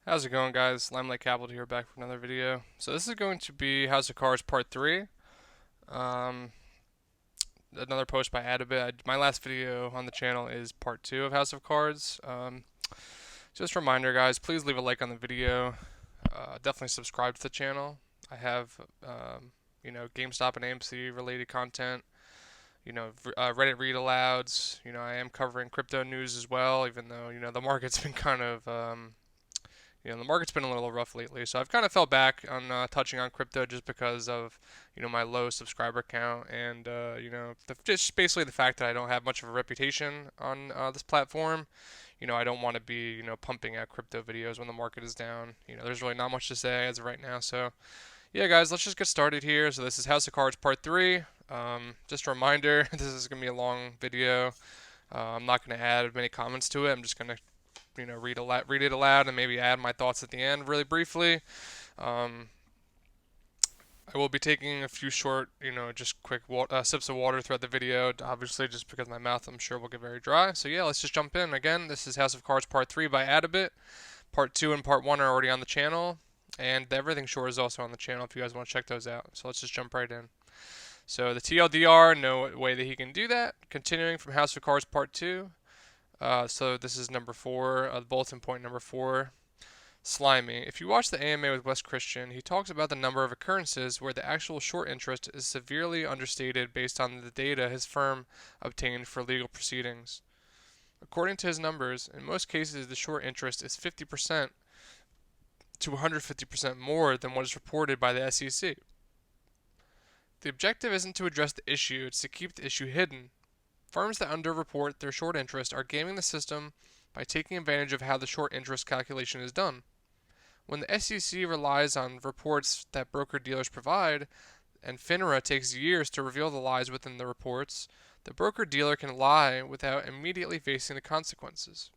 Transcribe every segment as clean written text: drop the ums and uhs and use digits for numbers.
How's it going, guys? Limelight Capital here, back for another video. So this is going to be House of Cards Part 3. Um, Another post by Atobitt. My last video on the channel is Part 2 of House of Cards. Just a reminder, guys, please leave a like on the video. Definitely subscribe to the channel. I have, Gamestop and AMC related content. Reddit read alouds. I am covering crypto news as well, even though, the market's been kind of the market's been a little rough lately, so I've kind of fell back on touching on crypto just because of, my low subscriber count and, just basically the fact that I don't have much of a reputation on this platform. I don't want to be, pumping out crypto videos when the market is down. There's really not much to say as of right now. So, yeah, guys, let's just get started here. So this is House of Cards Part 3. Just a reminder, this is going to be a long video. I'm not going to add many comments to it. I'm just going to read it aloud and maybe add my thoughts at the end really briefly. I will be taking a few short, just quick sips of water throughout the video, obviously just because my mouth, I'm sure, will get very dry. So yeah, let's just jump in. Again, this is House of Cards Part 3 by Atobitt. Part 2 and Part 1 are already on the channel, and the Everything Short is also on the channel if you guys want to check those out. So let's just jump right in. So the TLDR, no way that he can do that. Continuing from House of Cards Part 2. So this is number 4, bulletin point number 4. Slimy. If you watch the AMA with Wes Christian, he talks about the number of occurrences where the actual short interest is severely understated based on the data his firm obtained for legal proceedings. According to his numbers, in most cases the short interest is 50% to 150% more than what is reported by the SEC. The objective isn't to address the issue, it's to keep the issue hidden. Firms that underreport their short interest are gaming the system by taking advantage of how the short interest calculation is done. When the SEC relies on reports that broker-dealers provide, and FINRA takes years to reveal the lies within the reports, the broker-dealer can lie without immediately facing the consequences.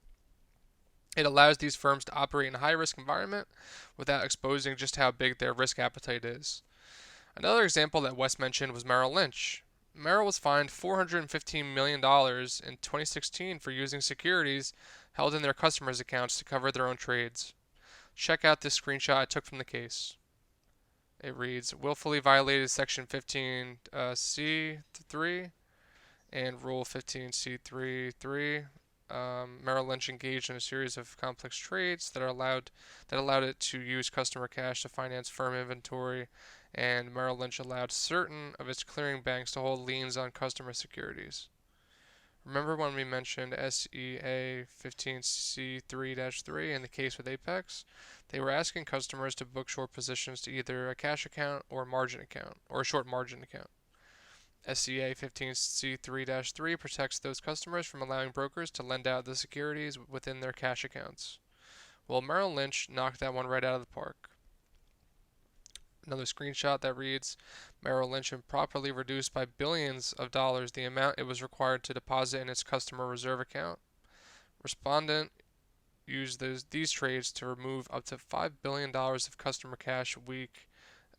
It allows these firms to operate in a high-risk environment without exposing just how big their risk appetite is. Another example that Wes mentioned was Merrill Lynch. Merrill was fined $415 million in 2016 for using securities held in their customers' accounts to cover their own trades. Check out this screenshot I took from the case. It reads, willfully violated Section 15C3 and Rule 15C3.3. Merrill Lynch engaged in a series of complex trades that allowed it to use customer cash to finance firm inventory, and Merrill Lynch allowed certain of its clearing banks to hold liens on customer securities. Remember when we mentioned SEA 15C3-3 in the case with Apex? They were asking customers to book short positions to either a cash account or a margin account, or a short margin account. SEA 15C3-3 protects those customers from allowing brokers to lend out the securities within their cash accounts. Well, Merrill Lynch knocked that one right out of the park. Another screenshot that reads, Merrill Lynch improperly reduced by billions of dollars the amount it was required to deposit in its customer reserve account. Respondent used these trades to remove up to $5 billion of customer cash week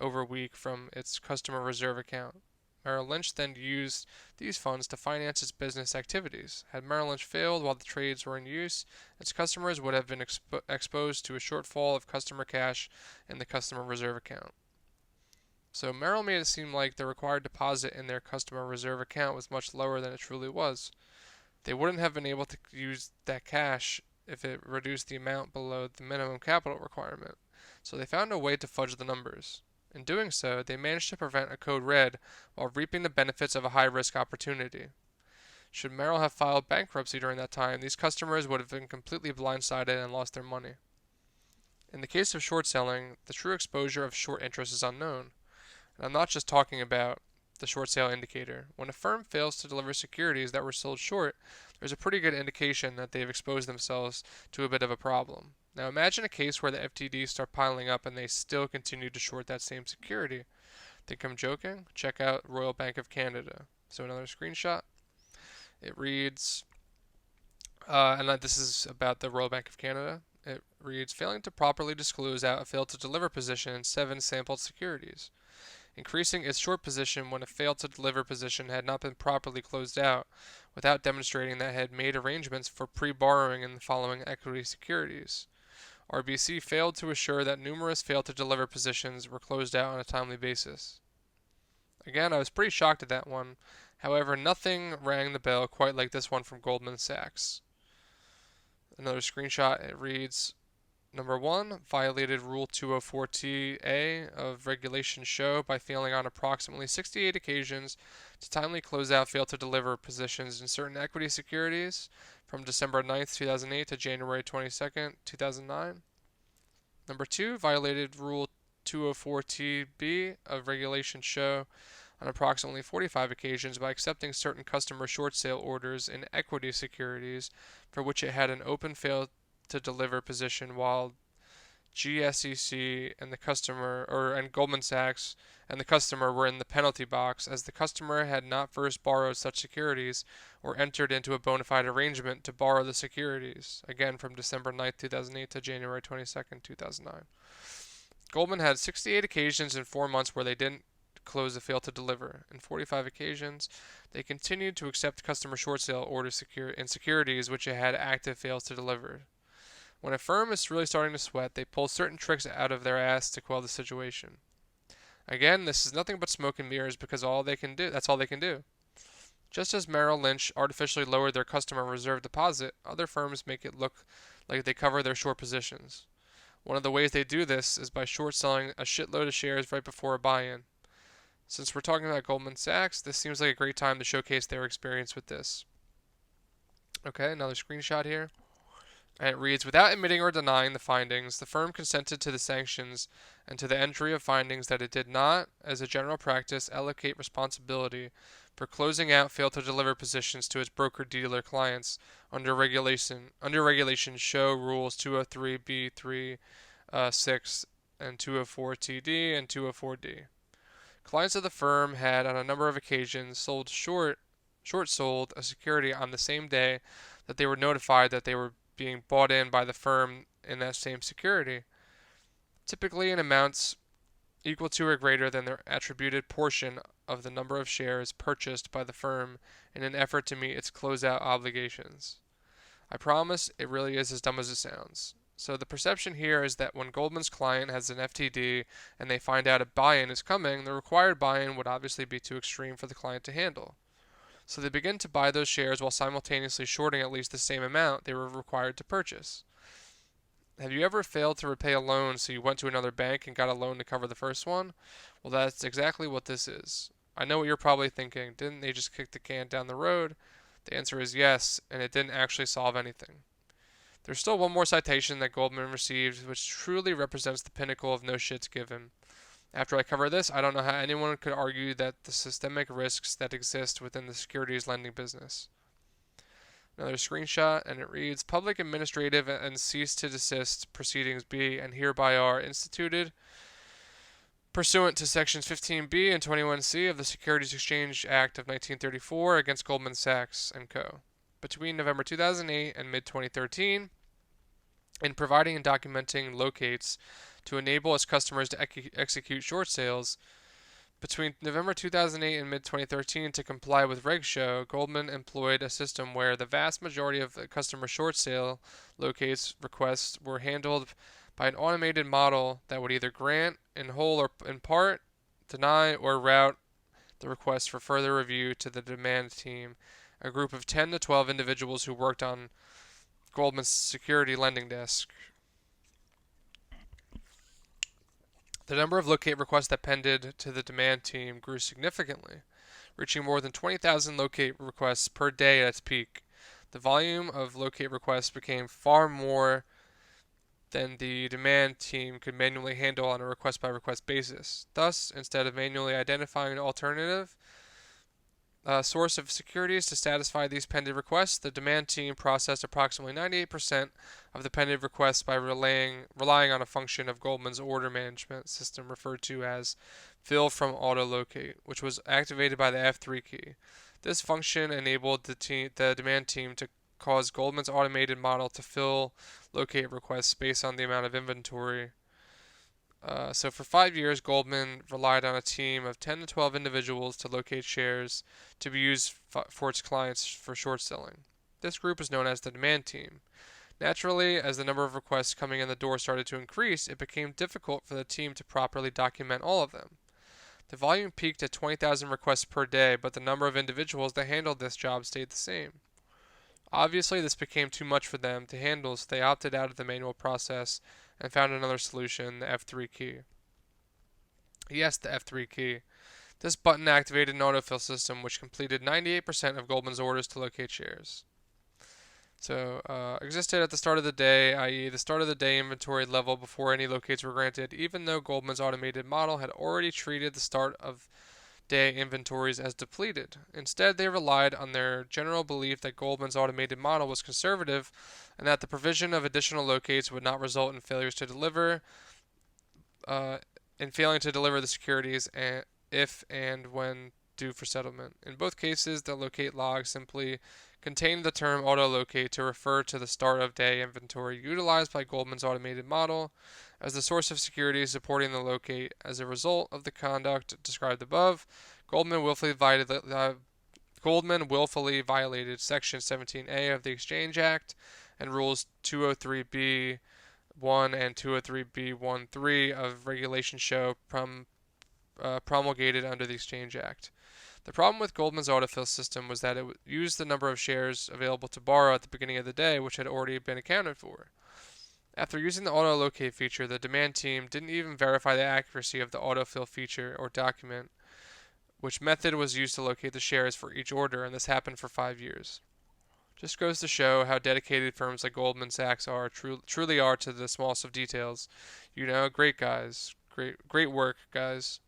over week from its customer reserve account. Merrill Lynch then used these funds to finance its business activities. Had Merrill Lynch failed while the trades were in use, its customers would have been exposed to a shortfall of customer cash in the customer reserve account. So Merrill made it seem like the required deposit in their customer reserve account was much lower than it truly was. They wouldn't have been able to use that cash if it reduced the amount below the minimum capital requirement. So they found a way to fudge the numbers. In doing so, they managed to prevent a code red while reaping the benefits of a high-risk opportunity. Should Merrill have filed bankruptcy during that time, these customers would have been completely blindsided and lost their money. In the case of short selling, the true exposure of short interest is unknown. And I'm not just talking about the short sale indicator. When a firm fails to deliver securities that were sold short, there's a pretty good indication that they've exposed themselves to a bit of a problem. Now imagine a case where the FTDs start piling up and they still continue to short that same security. Think I'm joking? Check out Royal Bank of Canada. So another screenshot. It reads, this is about the Royal Bank of Canada. It reads, failing to properly disclose out a failed to deliver position in 7 sampled securities. Increasing its short position when a failed to deliver position had not been properly closed out, without demonstrating that it had made arrangements for pre-borrowing in the following equity securities. RBC failed to assure that numerous failed-to-deliver positions were closed out on a timely basis. Again, I was pretty shocked at that one. However, nothing rang the bell quite like this one from Goldman Sachs. Another screenshot, it reads, Number 1, violated Rule 204T(a) of Regulation Show by failing on approximately 68 occasions to timely close out failed-to-deliver positions in certain equity securities from December 9th, 2008 to January 22nd, 2009. Number 2, violated Rule 204T(b) of Regulation Show on approximately 45 occasions by accepting certain customer short sale orders in equity securities for which it had an open fail-to-deliver position while GSEC and the customer and Goldman Sachs and the customer were in the penalty box as the customer had not first borrowed such securities or entered into a bona fide arrangement to borrow the securities, again from December 9th, 2008 to January 22nd, 2009. Goldman had 68 occasions in 4 months where they didn't close the fail to deliver. In 45 occasions, they continued to accept customer short sale orders in securities which it had active fails to deliver. When a firm is really starting to sweat, they pull certain tricks out of their ass to quell the situation. Again, this is nothing but smoke and mirrors because that's all they can do. Just as Merrill Lynch artificially lowered their customer reserve deposit, other firms make it look like they cover their short positions. One of the ways they do this is by short selling a shitload of shares right before a buy-in. Since we're talking about Goldman Sachs, this seems like a great time to showcase their experience with this. Okay, another screenshot here. And it reads, without admitting or denying the findings, the firm consented to the sanctions and to the entry of findings that it did not, as a general practice, allocate responsibility for closing out failed-to-deliver positions to its broker-dealer clients under regulation show rules 203B3, 6, and 204TD and 204D. Clients of the firm had, on a number of occasions, short-sold a security on the same day that they were notified that they were being bought in by the firm in that same security, typically in amounts equal to or greater than their attributed portion of the number of shares purchased by the firm in an effort to meet its closeout obligations. I promise it really is as dumb as it sounds. So the perception here is that when Goldman's client has an FTD and they find out a buy-in is coming, the required buy-in would obviously be too extreme for the client to handle. So they begin to buy those shares while simultaneously shorting at least the same amount they were required to purchase. Have you ever failed to repay a loan so you went to another bank and got a loan to cover the first one? Well, that's exactly what this is. I know what you're probably thinking. Didn't they just kick the can down the road? The answer is yes, and it didn't actually solve anything. There's still one more citation that Goldman received, which truly represents the pinnacle of no shits given. After I cover this, I don't know how anyone could argue that the systemic risks that exist within the securities lending business. Another screenshot, and it reads, Public administrative and cease to desist proceedings be and hereby are instituted pursuant to sections 15B and 21C of the Securities Exchange Act of 1934 against Goldman Sachs & Co. Between November 2008 and mid-2013, in providing and documenting locates to enable its customers to execute short sales. Between November 2008 and mid-2013, to comply with Reg Show, Goldman employed a system where the vast majority of customer short sale locates requests were handled by an automated model that would either grant in whole or in part, deny, or route the request for further review to the demand team, a group of 10 to 12 individuals who worked on Goldman's security lending desk. The number of locate requests that pended to the demand team grew significantly, reaching more than 20,000 locate requests per day at its peak. The volume of locate requests became far more than the demand team could manually handle on a request-by-request basis. Thus, instead of manually identifying an alternative source of securities to satisfy these pending requests, the demand team processed approximately 98% of the pending requests by relying on a function of Goldman's order management system referred to as fill from auto-locate, which was activated by the F3 key. This function enabled the demand team to cause Goldman's automated model to fill locate requests based on the amount of inventory. So for 5 years, Goldman relied on a team of 10 to 12 individuals to locate shares to be used for its clients for short selling. This group is known as the demand team. Naturally, as the number of requests coming in the door started to increase, it became difficult for the team to properly document all of them. The volume peaked at 20,000 requests per day, but the number of individuals that handled this job stayed the same. Obviously, this became too much for them to handle, so they opted out of the manual process and found another solution, the F3 key. Yes, the F3 key. This button activated an autofill system which completed 98% of Goldman's orders to locate shares. So, existed at the start of the day, i.e. the start of the day inventory level before any locates were granted, even though Goldman's automated model had already treated the start of day inventories as depleted. Instead, they relied on their general belief that Goldman's automated model was conservative and that the provision of additional locates would not result in failures to deliver, in failing to deliver the securities if and when due for settlement. In both cases, the locate log simply contained the term autolocate to refer to the start of day inventory utilized by Goldman's automated model as the source of securities supporting the locate. As a result of the conduct described above, Goldman willfully violated Section 17A of the Exchange Act and Rules 203B1 and 203B13 of Regulation Show promulgated under the Exchange Act. The problem with Goldman's autofill system was that it used the number of shares available to borrow at the beginning of the day, which had already been accounted for. After using the auto-locate feature, the demand team didn't even verify the accuracy of the autofill feature or document which method was used to locate the shares for each order, and this happened for 5 years. Just goes to show how dedicated firms like Goldman Sachs truly are to the smallest of details. Great guys. Great work, guys.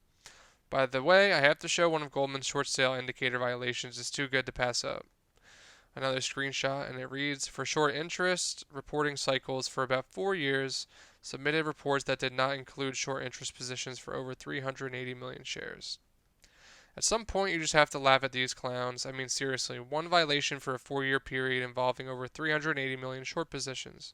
By the way, I have to show one of Goldman's short sale indicator violations is too good to pass up. Another screenshot, and it reads, for short interest, reporting cycles for about 4 years, submitted reports that did not include short interest positions for over 380 million shares. At some point, you just have to laugh at these clowns. I mean, seriously, one violation for a 4-year period involving over 380 million short positions.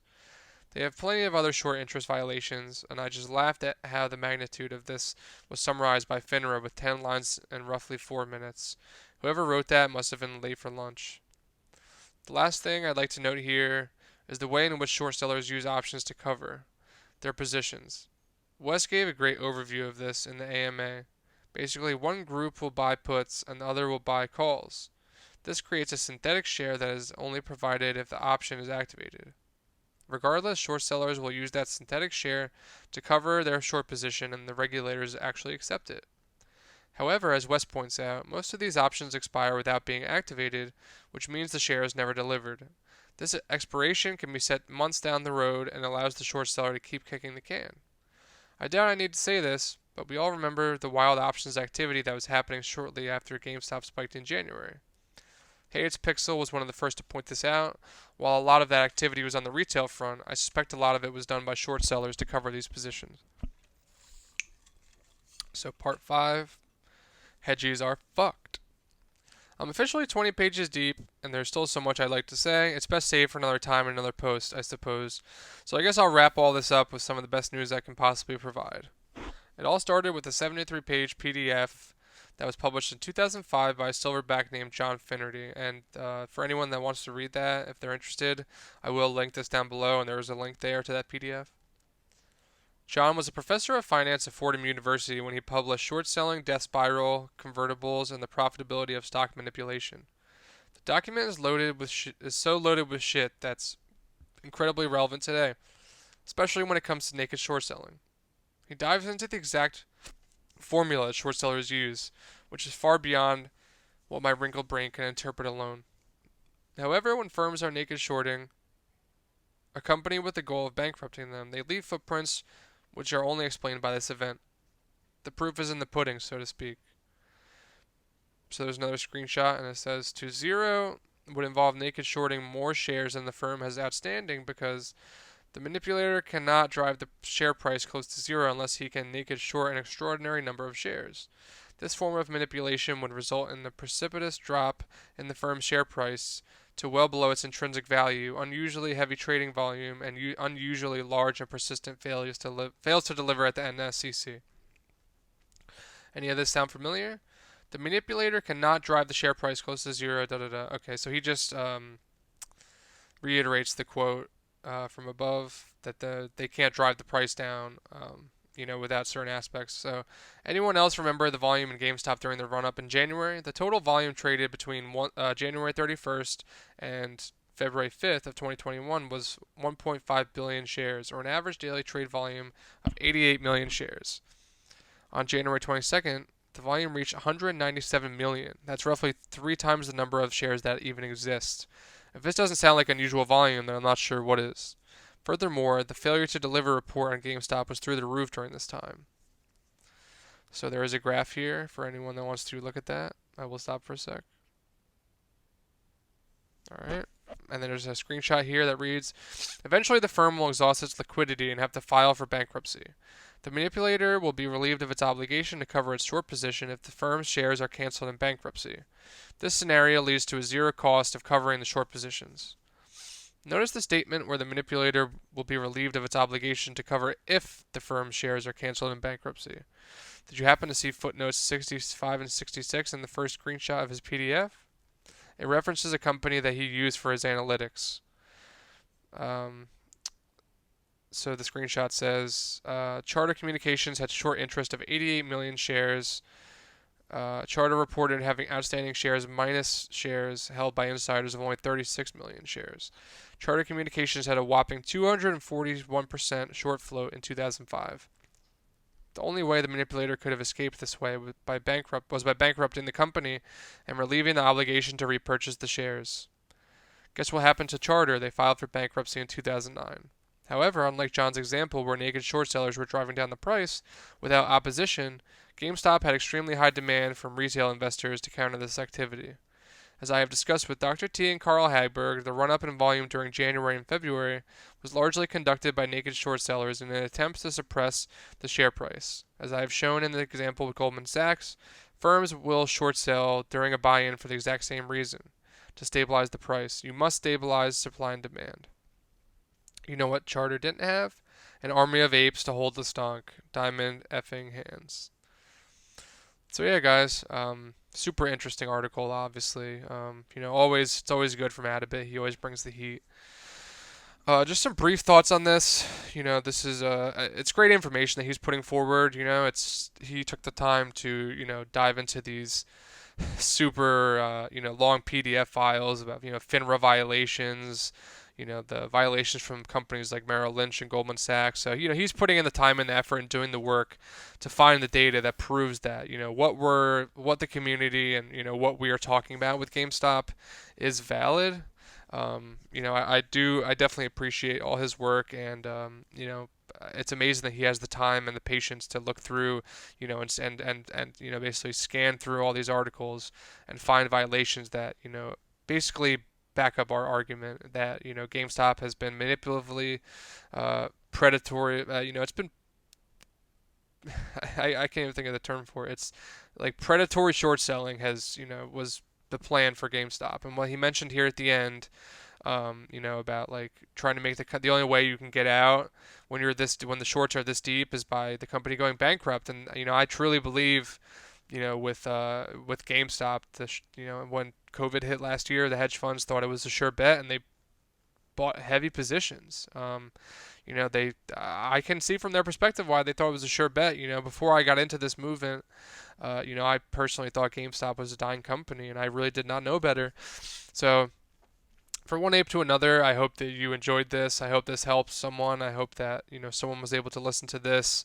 They have plenty of other short interest violations, and I just laughed at how the magnitude of this was summarized by FINRA with 10 lines and roughly 4 minutes. Whoever wrote that must have been late for lunch. The last thing I'd like to note here is the way in which short sellers use options to cover their positions. Wes gave a great overview of this in the AMA. Basically, one group will buy puts and the other will buy calls. This creates a synthetic share that is only provided if the option is activated. Regardless, short sellers will use that synthetic share to cover their short position, and the regulators actually accept it. However, as Wes points out, most of these options expire without being activated, which means the share is never delivered. This expiration can be set months down the road and allows the short seller to keep kicking the can. I doubt I need to say this, but we all remember the wild options activity that was happening shortly after Gamestop spiked in January. Hey, it's Pixel was one of the first to point this out. While a lot of that activity was on the retail front, I suspect a lot of it was done by short sellers to cover these positions. So part 5, hedgies are fucked. I'm officially 20 pages deep, and there's still so much I'd like to say. It's best saved for another time and another post, I suppose. So I guess I'll wrap all this up with some of the best news I can possibly provide. It all started with a 73-page PDF that was published in 2005 by a silverback named John Finnerty. And for anyone that wants to read that, if they're interested, I will link this down below, and there is a link there to that PDF. John was a professor of finance at Fordham University when he published Short Selling, Death Spiral, Convertibles, and the Profitability of Stock Manipulation. The document is so loaded with shit that's incredibly relevant today, especially when it comes to naked short selling. He dives into the exact formula that short sellers use, which is far beyond what my wrinkled brain can interpret alone. However, when firms are naked shorting a company with the goal of bankrupting them, they leave footprints which are only explained by this event. The proof is in the pudding, so to speak. So there's another screenshot, and it says, to zero would involve naked shorting more shares than the firm has outstanding because the manipulator cannot drive the share price close to zero unless he can naked short an extraordinary number of shares. This form of manipulation would result in the precipitous drop in the firm's share price to well below its intrinsic value, unusually heavy trading volume, and unusually large and persistent fails to deliver at the NSCC. Any of this sound familiar? The manipulator cannot drive the share price close to zero, Okay, so he just reiterates the quote from above that they can't drive the price down, without certain aspects. So, anyone else remember the volume in GameStop during the run-up in January? The total volume traded between January 31st and February 5th of 2021 was 1.5 billion shares, or an average daily trade volume of 88 million shares. On January 22nd, the volume reached 197 million. That's roughly 3 times the number of shares that even exist. If this doesn't sound like unusual volume, then I'm not sure what is. Furthermore, the failure to deliver a report on GameStop was through the roof during this time. So there is a graph here for anyone that wants to look at that. I will stop for a sec. Alright. And then there's a screenshot here that reads, eventually the firm will exhaust its liquidity and have to file for bankruptcy. The manipulator will be relieved of its obligation to cover its short position if the firm's shares are canceled in bankruptcy. This scenario leads to a zero cost of covering the short positions. Notice the statement where the manipulator will be relieved of its obligation to cover if the firm's shares are canceled in bankruptcy. Did you happen to see footnotes 65 and 66 in the first screenshot of his PDF? It references a company that he used for his analytics. So the screenshot says, Charter Communications had short interest of 88 million shares. Charter reported having outstanding shares minus shares held by insiders of only 36 million shares. Charter Communications had a whopping 241% short float in 2005. The only way the manipulator could have escaped this way was by bankrupting the company and relieving the obligation to repurchase the shares. Guess what happened to Charter? They filed for bankruptcy in 2009. However, unlike John's example where naked short sellers were driving down the price without opposition, GameStop had extremely high demand from retail investors to counter this activity. As I have discussed with Dr. T and Carl Hagberg, the run-up in volume during January and February was largely conducted by naked short sellers in an attempt to suppress the share price. As I have shown in the example with Goldman Sachs, firms will short sell during a buy-in for the exact same reason, to stabilize the price. You must stabilize supply and demand. You know what Charter didn't have? An army of apes to hold the stonk. Diamond effing hands. So yeah, guys, super interesting article, obviously. It's always good from Atobitt. He always brings the heat. Just some brief thoughts on this. This is it's great information that he's putting forward. He took the time to dive into these super long PDF files about FINRA violations. The violations from companies like Merrill Lynch and Goldman Sachs. So, he's putting in the time and the effort and doing the work to find the data that proves that, what the community and, what we are talking about with GameStop is valid. I definitely appreciate all his work, and, it's amazing that he has the time and the patience to look through, and basically scan through all these articles and find violations that, basically back up our argument that GameStop has been manipulatively predatory. It's been I can't even think of the term for it. It's like predatory short selling was the plan for GameStop. And what he mentioned here at the end, about like trying to make the only way you can get out when the shorts are this deep is by the company going bankrupt. And I truly believe with GameStop, when COVID hit last year, the hedge funds thought it was a sure bet, and they bought heavy positions. I can see from their perspective why they thought it was a sure bet. Before I got into this movement, I personally thought GameStop was a dying company, and I really did not know better. So, from one ape to another, I hope that you enjoyed this. I hope this helps someone. I hope that someone was able to listen to this.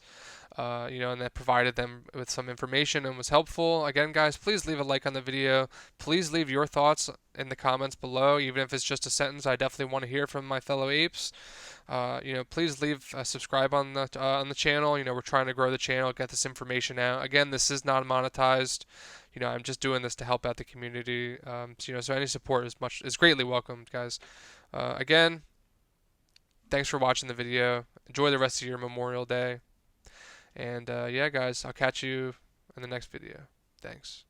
And that provided them with some information and was helpful. Again, guys, please leave a like on the video. Please leave your thoughts in the comments below, even if it's just a sentence. I definitely want to hear from my fellow apes. Please leave a subscribe on the channel. We're trying to grow the channel, get this information out. Again, this is not monetized. I'm just doing this to help out the community. So any support is greatly welcomed, guys. Again, thanks for watching the video. Enjoy the rest of your Memorial Day. And yeah, guys, I'll catch you in the next video. Thanks.